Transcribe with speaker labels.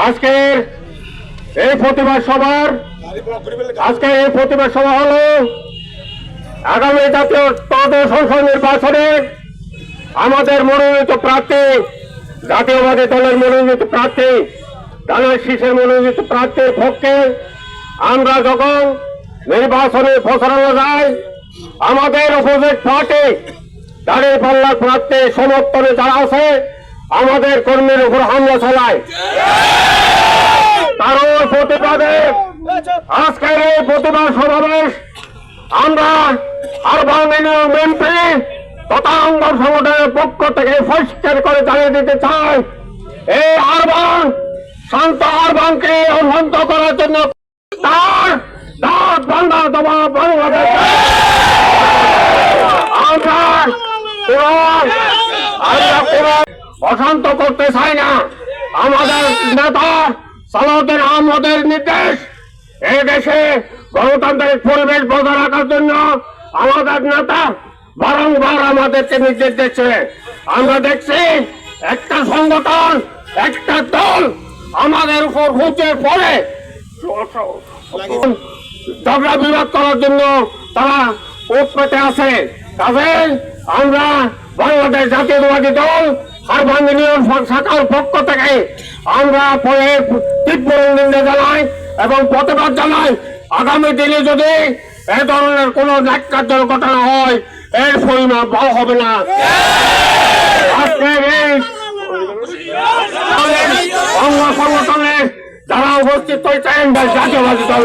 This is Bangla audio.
Speaker 1: আজকের এই প্রতিবাদ সভার হলো আগামী জাতীয় সংসদ নির্বাচনে আমাদের মনোনীত প্রার্থী, জাতীয়বাদী দলের মনোনীত প্রার্থী, ধানের শীষের মনোনীত প্রার্থীর পক্ষে আমরা যখন নির্বাচনে প্রচারণা যাই, আমাদের অপোজিট পার্টি দাঁড়িপাল্লার প্রার্থী সমর্থনে যারা আছে আমাদের কর্মীর উপর হামলা চালায়। তারও প্রতিবাদে আজকের এই প্রতিবাদ সমাবেশ আমরা আরবান ইউনিয়ন এমপি তথা আন্দোলন সংগঠনের পক্ষ থেকে পরিষ্কার করে জানিয়ে দিতে চাই, এই আরবান শান্ত আরবানকে শান্ত করার জন্য তার দাঁত বান্ধা দেওয়া বাংলাদেশ আমরা অশান্ত করতে চাই না। আমাদের নেতা সালাউদ্দিন আহমদের নির্দেশ, এই দেশে গণতান্ত্রিক পরিবেশ বজায় রাখার জন্য আমাদের নেতা বারংবার আমাদেরকে নির্দেশ দিচ্ছে। আমরা দেখছি একটা সংগঠন, একটা দল আমাদের উপর হুঁচে পড়ে ঝগড়া বিবাদ করার জন্য তারা উৎপেতে আছে। তবে আমরা বাংলাদেশ জাতীয়তাবাদী দল আরবান ইউনিয়ন শাখার পক্ষ থেকে আমরা তীব্র নিন্দা জানাই এবং প্রতিবাদ জানাই। আগামী দিনে যদি এ ধরনের কোন ন্যাক্কারজনক ঘটনা হয় এর পরিমাণ বড় হবে না। আজকের এই অঙ্গ সংগঠনে যারা উপস্থিত হয়েছেন জাতীয়বাদী দল